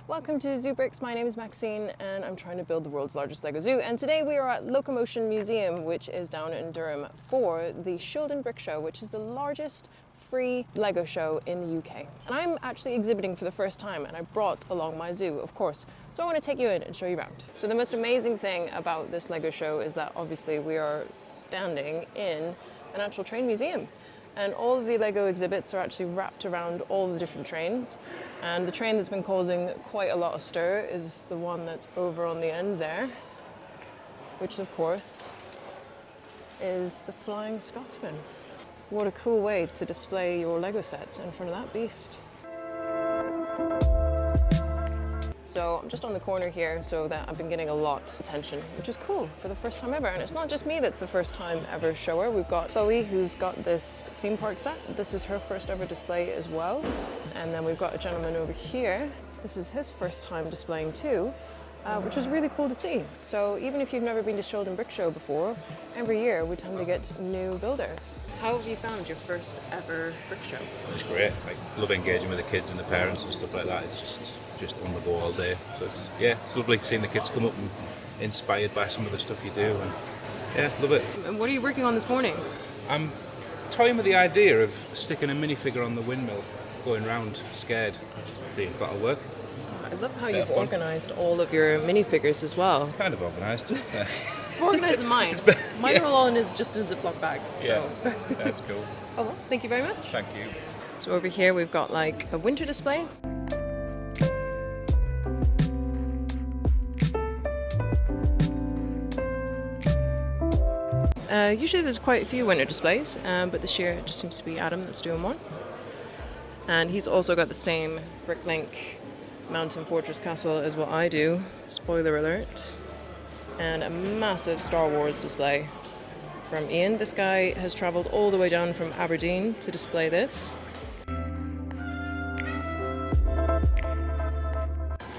Welcome to ZooBricks. My name is Maxine and I'm trying to build the world's largest Lego zoo. And today we are at Locomotion Museum, which is down in Durham, for the Shildon Brick Show, which is the largest free Lego show in the UK. And I'm actually exhibiting for the first time, and I brought along my zoo, of course. So I want to take you in and show you around. So the most amazing thing about this Lego show is that obviously we are standing in an actual train museum. And all of the Lego exhibits are actually wrapped around all the different trains. And the train that's been causing quite a lot of stir is the one that's over on the end there, which of course is the Flying Scotsman. What a cool way to display your Lego sets in front of that beast. So I'm just on the corner here, so that I've been getting a lot of attention, which is cool for the first time ever. And it's not just me that's the first time ever shower. We've got Chloe, who's got this theme park set. This is her first ever display as well. And then we've got a gentleman over here. This is his first time displaying too, which is really cool to see. So even if you've never been to Shildon Brick Show before, every year we tend to get new builders. How have you found your first ever brick show? It's great. I love engaging with the kids and the parents and stuff like that. It's just on the go all day. So it's lovely seeing the kids come up and inspired by some of the stuff you do, and yeah, love it. And what are you working on this morning? I'm toying with the idea of sticking a minifigure on the windmill, going round scared, seeing if that'll work. I love how you've organised all of your minifigures as well. Kind of organised. It's more organised than mine. Mine are all just in a Ziploc bag. So. Yeah, that's cool. Oh well, thank you very much. Thank you. So over here we've got like a winter display. Usually there's quite a few winter displays, but this year it just seems to be Adam that's doing one. And he's also got the same Bricklink Mountain Fortress Castle as what I do, spoiler alert, and a massive Star Wars display from Ian. This guy has travelled all the way down from Aberdeen to display this.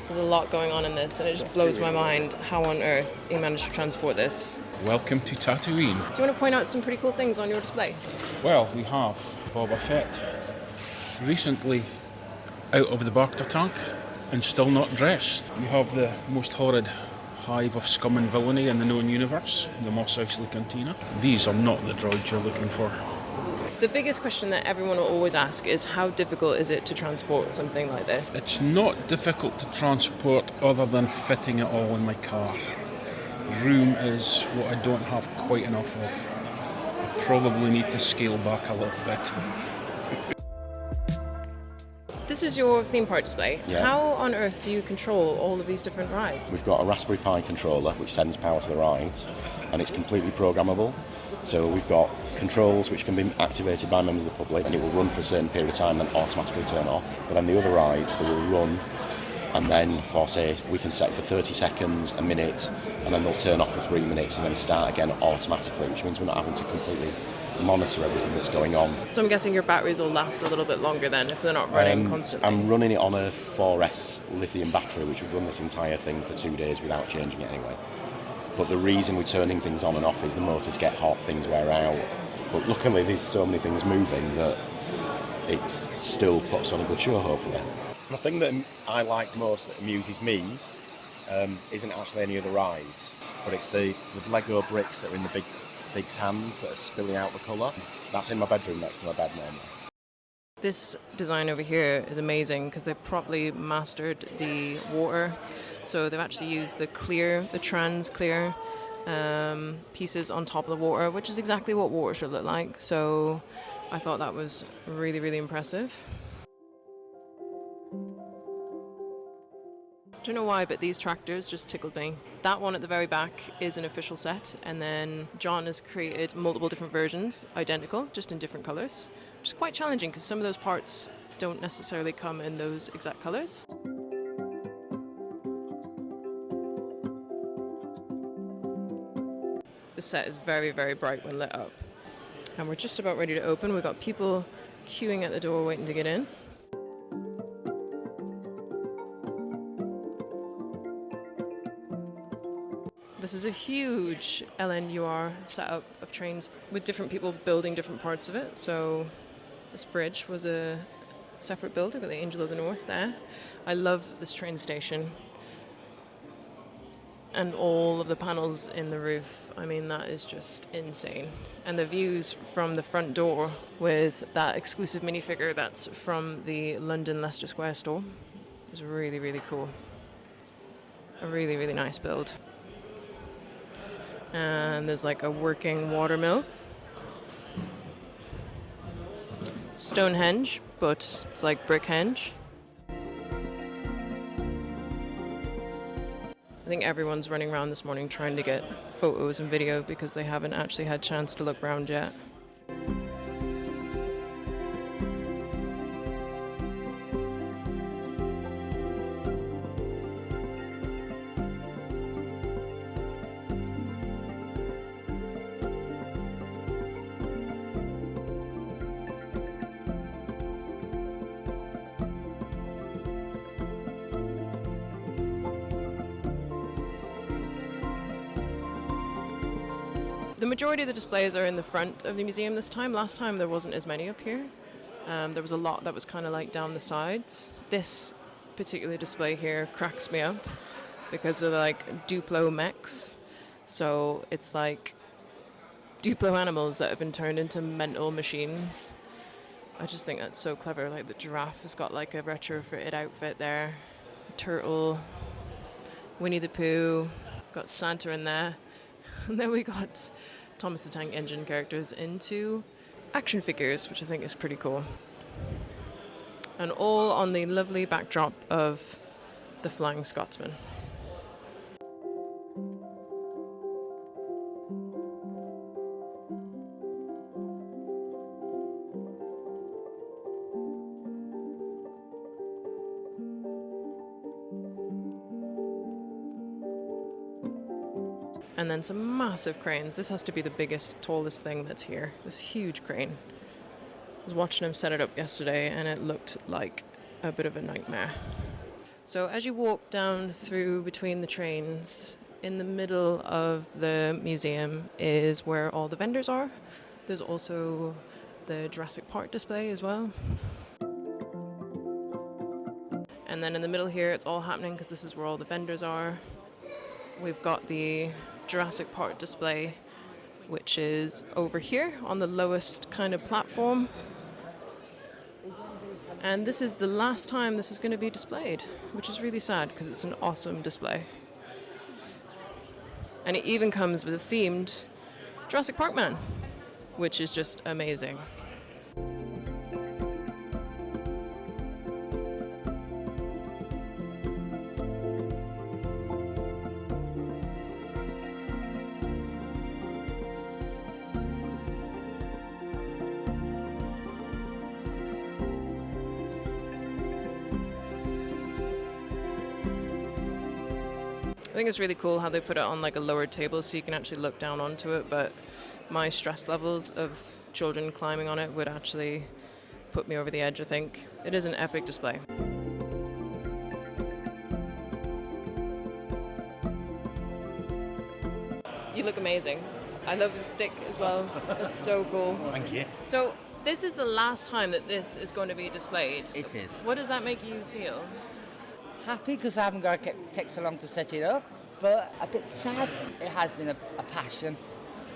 There's a lot going on in this, and it just blows my mind how on earth he managed to transport this. Welcome to Tatooine. Do you want to point out some pretty cool things on your display? Well, we have Boba Fett, recently out of the Bacta tank and still not dressed. We have the most horrid hive of scum and villainy in the known universe, the Mos Eisley Cantina. These are not the droids you're looking for. The biggest question that everyone will always ask is how difficult is it to transport something like this? It's not difficult to transport other than fitting it all in my car. Room is what I don't have quite enough of. I probably need to scale back a little bit. This is your theme park display. Yeah. How on earth do you control all of these different rides? We've got a Raspberry Pi controller which sends power to the rides, and it's completely programmable. So we've got controls which can be activated by members of the public, and it will run for a certain period of time, then automatically turn off. But then the other rides, they will run, and then for, say, we can set for 30 seconds, a minute, and then they'll turn off for 3 minutes and then start again automatically, which means we're not having to completely monitor everything that's going on. So I'm guessing your batteries will last a little bit longer then if they're not running constantly. I'm running it on a 4S lithium battery, which would run this entire thing for 2 days without changing it anyway. But the reason we're turning things on and off is the motors get hot, things wear out. But luckily there's so many things moving that it still puts on a good show, hopefully. The thing that I like most, that amuses me, isn't actually any of the rides, but it's the Lego bricks that are in the big's hand that are spilling out the colour. That's in my bedroom next to my bed now. This design over here is amazing because they've properly mastered the water. So they've actually used the trans clear pieces on top of the water, which is exactly what water should look like. So I thought that was really, really impressive. I don't know why, but these tractors just tickled me. That one at the very back is an official set, and then John has created multiple different versions, identical, just in different colours, which is quite challenging because some of those parts don't necessarily come in those exact colours. The set is very, very bright when lit up. And we're just about ready to open. We've got people queuing at the door waiting to get in. This is a huge LNUR setup of trains with different people building different parts of it. So this bridge was a separate build. We've got the Angel of the North there. I love this train station. And all of the panels in the roof, I mean, that is just insane. And the views from the front door with that exclusive minifigure that's from the London Leicester Square store is really, really cool. A really, really nice build. And there's like a working watermill. Stonehenge, but it's like Brickhenge. I think everyone's running around this morning trying to get photos and video because they haven't actually had a chance to look around yet. The majority of the displays are in the front of the museum this time. Last time there wasn't as many up here. There was a lot that was kind of like down the sides. This particular display here cracks me up because they're like Duplo mechs. So it's like Duplo animals that have been turned into mental machines. I just think that's so clever. Like the giraffe has got like a retrofitted outfit there. Turtle, Winnie the Pooh, got Santa in there. And then we got Thomas the Tank Engine characters into action figures, which I think is pretty cool. And all on the lovely backdrop of the Flying Scotsman. And then some massive cranes. This has to be the biggest, tallest thing that's here. This huge crane. I was watching him set it up yesterday and it looked like a bit of a nightmare. So as you walk down through between the trains, in the middle of the museum is where all the vendors are. There's also the Jurassic Park display as well. And then in the middle here, it's all happening because this is where all the vendors are. We've got the Jurassic Park display, which is over here on the lowest kind of platform. And this is the last time this is going to be displayed, which is really sad because it's an awesome display. And it even comes with a themed Jurassic Park man, which is just amazing. I think it's really cool how they put it on like a lowered table so you can actually look down onto it, but my stress levels of children climbing on it would actually put me over the edge, I think. It is an epic display. You look amazing. I love the stick as well. It's so cool. Thank you. So this is the last time that this is going to be displayed. It is. What does that make you feel? Happy because I haven't got to take so long to set it up, but a bit sad. It has been a passion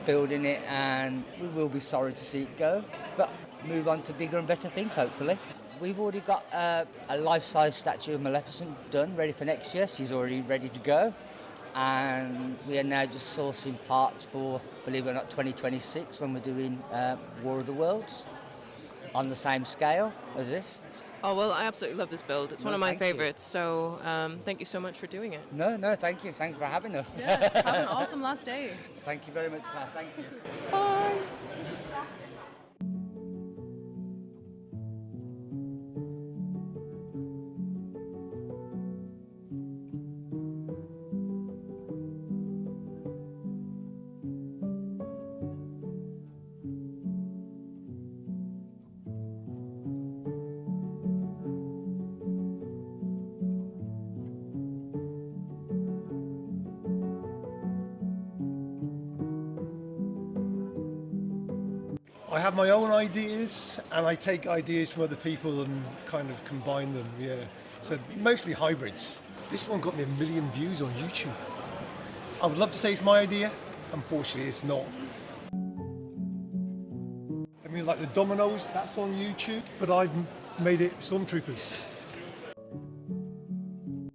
building it, and we will be sorry to see it go, but move on to bigger and better things, hopefully. We've already got a life-size statue of Maleficent done, ready for next year. She's already ready to go, and we are now just sourcing parts for, believe it or not, 2026 when we're doing War of the Worlds on the same scale as this. Oh, well, I absolutely love this build. It's one of my thank you. favourites, so thank you so much for doing it. No, thank you. Thanks for having us. Yeah, have an awesome last day. Thank you very much, Claire. Thank you. Bye. I have my own ideas, and I take ideas from other people and kind of combine them, yeah. So mostly hybrids. This one got me 1 million views on YouTube. I would love to say it's my idea. Unfortunately, it's not. I mean, like the dominoes, that's on YouTube, but I've made it Stormtroopers.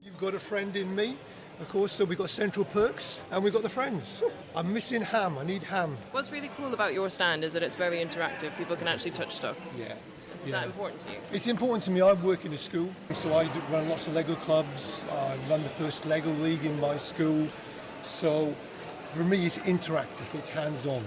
You've got a friend in me, of course, so we've got Central Perks, and we've got the friends. I'm missing ham, I need ham. What's really cool about your stand is that it's very interactive. People can actually touch stuff. Yeah. Is that important to you? It's important to me. I work in a school, so I run lots of Lego clubs. I run the first Lego League in my school. So for me, it's interactive, it's hands-on.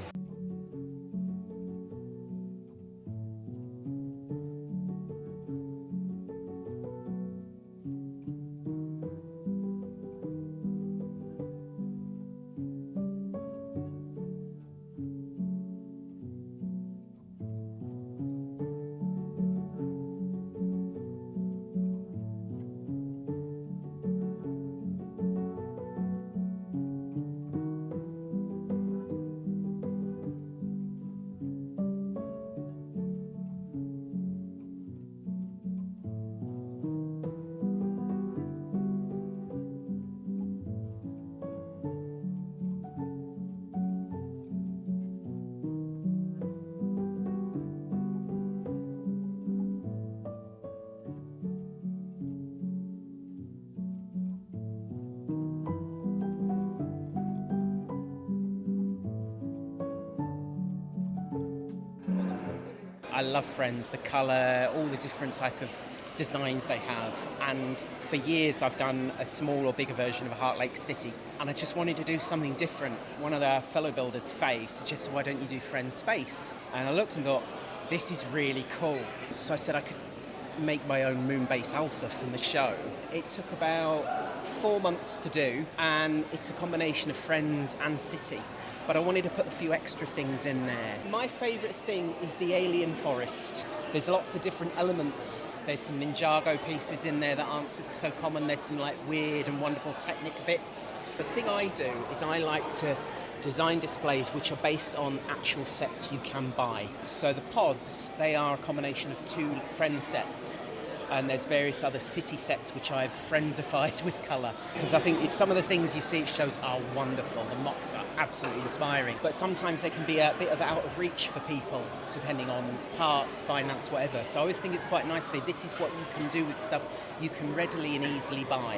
I love Friends, the colour, all the different type of designs they have, and for years I've done a small or bigger version of a Heart Lake City, and I just wanted to do something different. One of our fellow builders, Faye, suggested, why don't you do Friends Space? And I looked and thought, this is really cool. So I said I could make my own Moonbase Alpha from the show. It took about 4 months to do, and it's a combination of Friends and City. But I wanted to put a few extra things in there. My favourite thing is the alien forest. There's lots of different elements. There's some Ninjago pieces in there that aren't so common. There's some like weird and wonderful Technic bits. The thing I do is I like to design displays which are based on actual sets you can buy. So the pods, they are a combination of 2 Friends sets. And there's various other city sets which I've friendsified with colour. Because I think some of the things you see at shows are wonderful. The mocks are absolutely inspiring. But sometimes they can be a bit of out of reach for people, depending on parts, finance, whatever. So I always think it's quite nice to say this is what you can do with stuff you can readily and easily buy.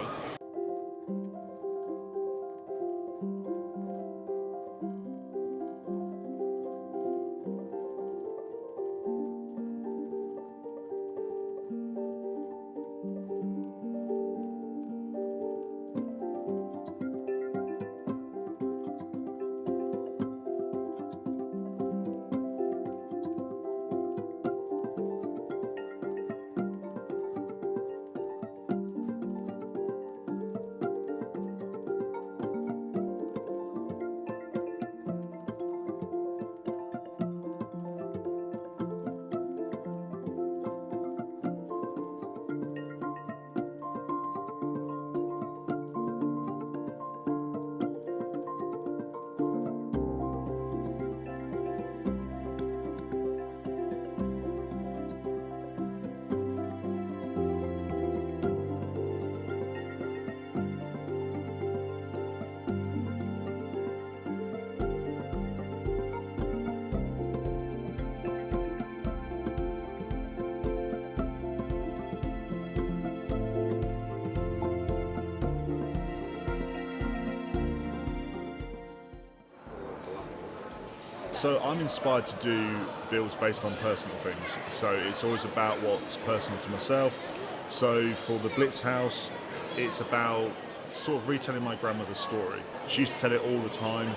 So I'm inspired to do builds based on personal things. So it's always about what's personal to myself. So for the Blitz house, it's about sort of retelling my grandmother's story. She used to tell it all the time.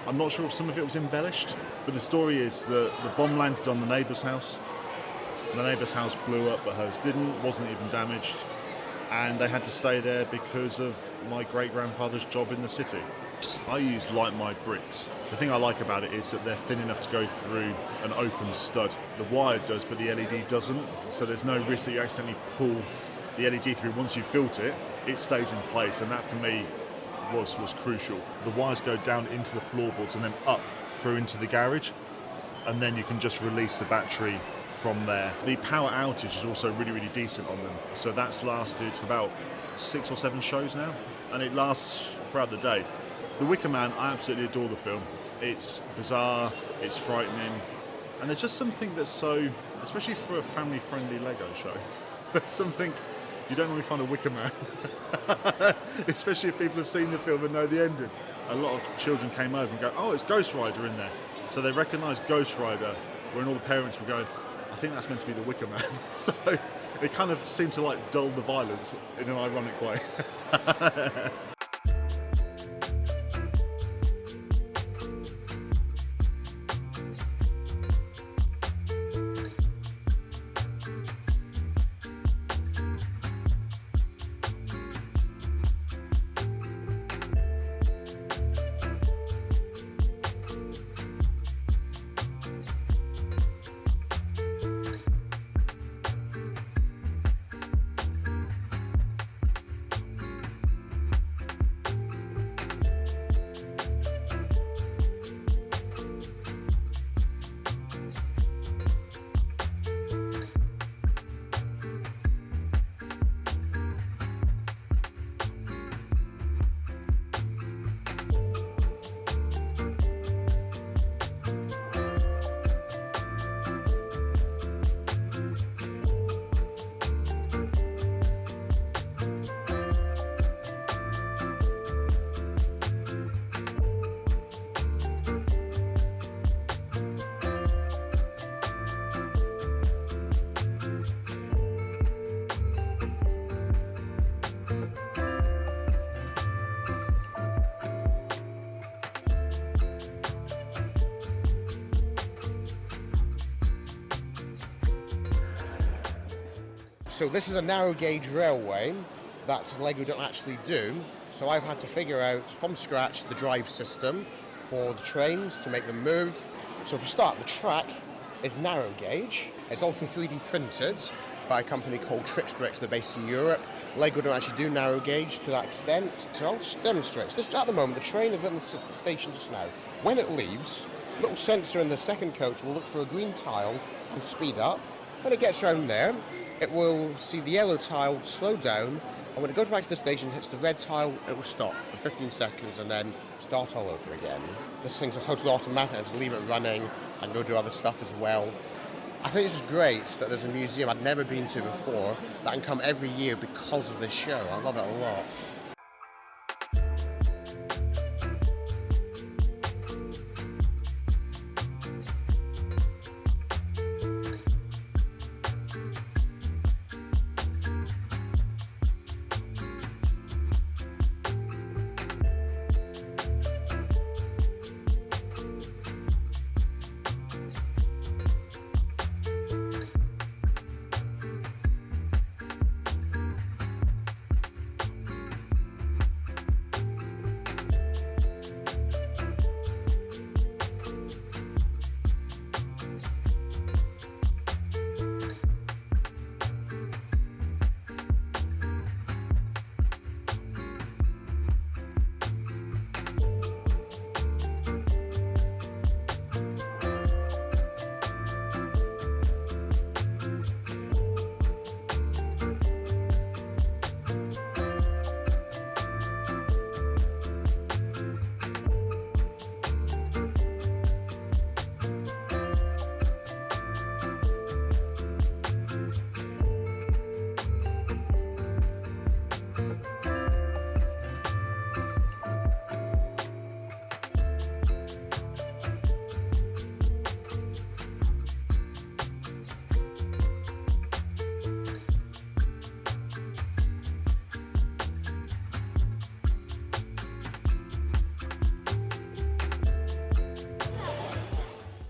I'm not sure if some of it was embellished, but the story is that the bomb landed on the neighbour's house. The neighbour's house blew up, but hers didn't, wasn't even damaged. And they had to stay there because of my great-grandfather's job in the city. I use light-mite bricks. The thing I like about it is that they're thin enough to go through an open stud. The wire does, but the LED doesn't, so there's no risk that you accidentally pull the LED through. Once you've built it, it stays in place, and that for me was crucial. The wires go down into the floorboards and then up through into the garage. and then you can just release the battery from there. The power outage is also really, really decent on them. So that's lasted about 6 or 7 shows now, and it lasts throughout the day. The Wicker Man, I absolutely adore the film. It's bizarre, it's frightening, and there's just something that's so, especially for a family-friendly Lego show, there's something you don't normally find a Wicker Man, especially if people have seen the film and know the ending. A lot of children came over and go, oh, it's Ghost Rider in there. So they recognised Ghost Rider, when all the parents were going, I think that's meant to be the Wicker Man. So it kind of seemed to like dull the violence in an ironic way. So this is a narrow gauge railway that Lego don't actually do. So I've had to figure out from scratch the drive system for the trains to make them move. So for start, the track is narrow gauge. It's also 3D printed by a company called ZooBricks. They're based in Europe. Lego don't actually do narrow gauge to that extent. So I'll just demonstrate. So at the moment, the train is in the station just now. When it leaves, a little sensor in the second coach will look for a green tile and speed up. When it gets around there, it will see the yellow tile slow down, and when it goes back to the station, hits the red tile, it will stop for 15 seconds and then start all over again. This thing's a totally automatic, and just leave it running and go do other stuff as well. I think this is great that there's a museum I'd never been to before that can come every year because of this show. I love it a lot.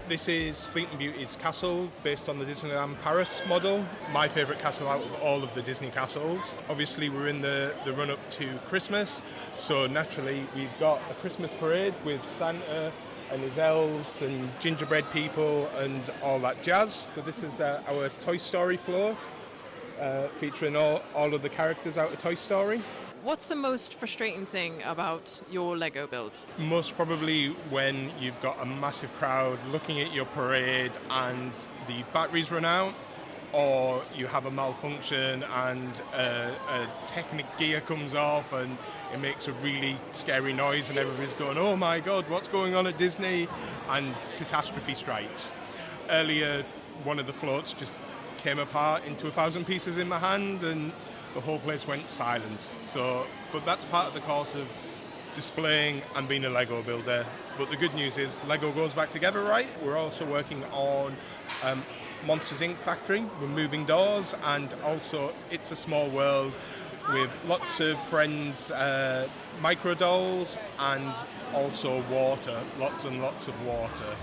This is Sleeping Beauty's castle, based on the Disneyland Paris model. My favourite castle out of all of the Disney castles. Obviously we're in the run-up to Christmas, so naturally we've got a Christmas parade with Santa and his elves and gingerbread people and all that jazz. So this is our Toy Story float, featuring all of the characters out of Toy Story. What's the most frustrating thing about your Lego build? Most probably when you've got a massive crowd looking at your parade and the batteries run out, or you have a malfunction and a Technic gear comes off and it makes a really scary noise and everybody's going, oh my god, what's going on at Disney? And catastrophe strikes. Earlier, one of the floats just came apart into 1,000 pieces in my hand and the whole place went silent. But that's part of the course of displaying and being a Lego builder. But the good news is Lego goes back together, right? We're also working on Monsters Inc. factory. We're moving doors, and also It's a Small World with lots of friends, micro dolls, and also water, lots and lots of water.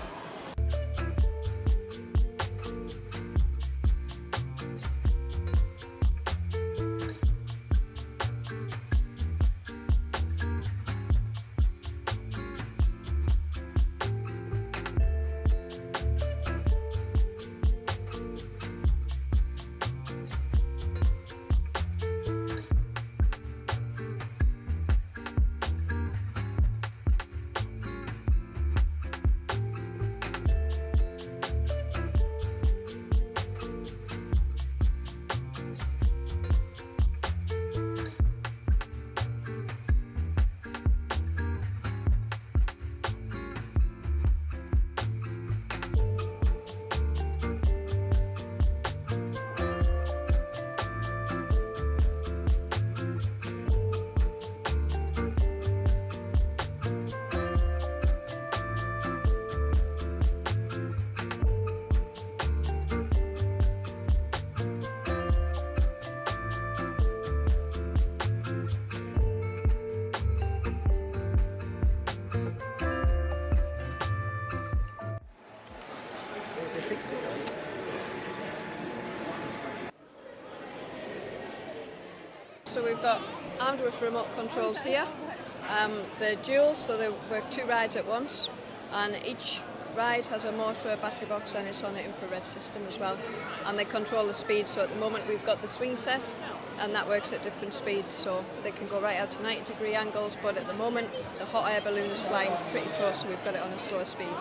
So we've got armed with remote controls here. They're dual, so they work 2 rides at once, and each ride has a motor, a battery box, and it's on an infrared system as well. And they control the speed, so at the moment we've got the swing set, and that works at different speeds, so they can go right out to 90-degree angles, but at the moment the hot air balloon is flying pretty close, so we've got it on a slower speed.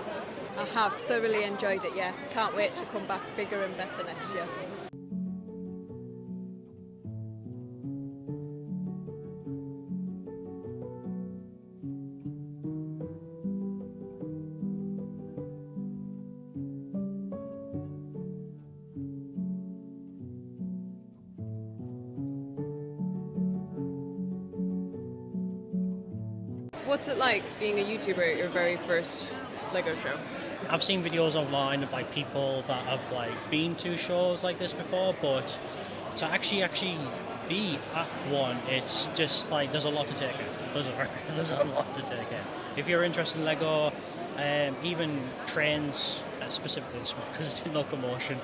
I have thoroughly enjoyed it, yeah. Can't wait to come back bigger and better next year. What's it like being a YouTuber at your very first Lego show? I've seen videos online of like people that have like been to shows like this before, but to actually be at one, it's just like there's a lot to take in. There's a lot to take in. If you're interested in Lego, even trains specifically because it's in Locomotion,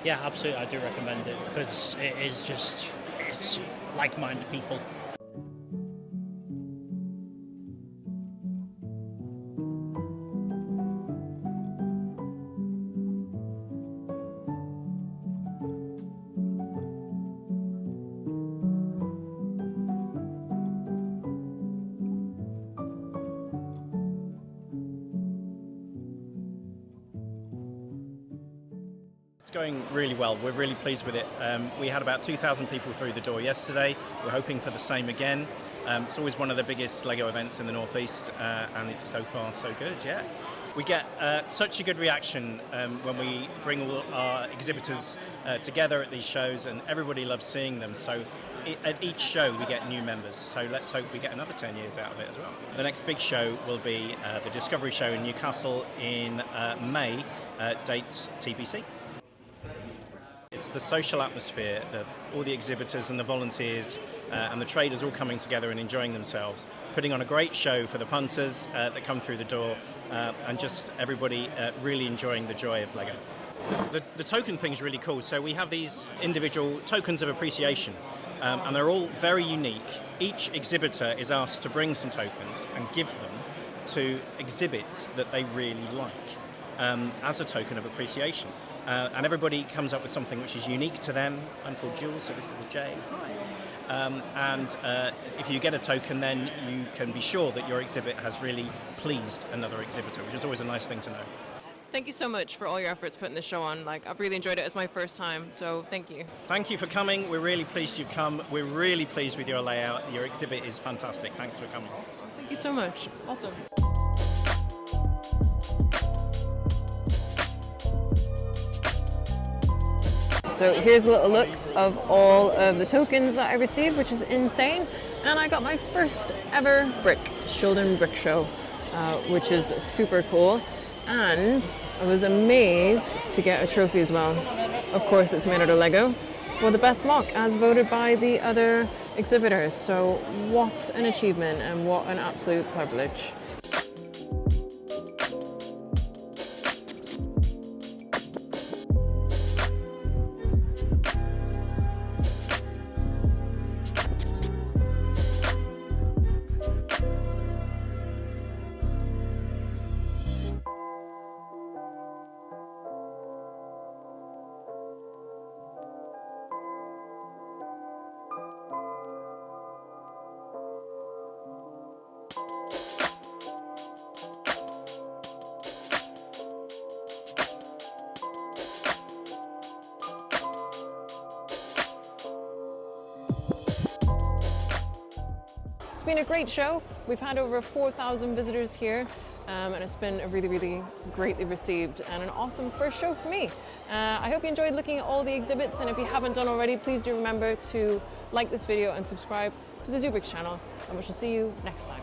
yeah, absolutely, I do recommend it because it's like-minded people. It's going really well. We're really pleased with it. We had about 2,000 people through the door yesterday. We're hoping for the same again. It's always one of the biggest Lego events in the Northeast, and it's so far so good, yeah. We get such a good reaction when we bring all our exhibitors together at these shows, and everybody loves seeing them. So at each show we get new members, so let's hope we get another 10 years out of it as well. The next big show will be the Discovery Show in Newcastle in May, dates TBC. It's the social atmosphere of all the exhibitors and the volunteers and the traders all coming together and enjoying themselves, putting on a great show for the punters that come through the door, and just everybody really enjoying the joy of Lego. The token thing's really cool. So we have these individual tokens of appreciation, and they're all very unique. Each exhibitor is asked to bring some tokens and give them to exhibits that they really like as a token of appreciation. And everybody comes up with something which is unique to them. I'm called Jules, so this is a J. Hi. and if you get a token, then you can be sure that your exhibit has really pleased another exhibitor, which is always a nice thing to know. Thank you so much for all your efforts putting this show on. Like, I've really enjoyed it. It's my first time, so thank you. Thank you for coming. We're really pleased you've come. We're really pleased with your layout. Your exhibit is fantastic. Thanks for coming. Thank you so much. Awesome. So here's a little look of all of the tokens that I received, which is insane. And I got my first ever brick, Shildon Brick Show, which is super cool. And I was amazed to get a trophy as well. Of course, it's made out of Lego for the best mock, as voted by the other exhibitors. So what an achievement and what an absolute privilege. It's been a great show. We've had over 4,000 visitors here, and it's been really, really greatly received and an awesome first show for me. I hope you enjoyed looking at all the exhibits, and if you haven't done already, please do remember to like this video and subscribe to the ZooBricks channel, and we shall see you next time.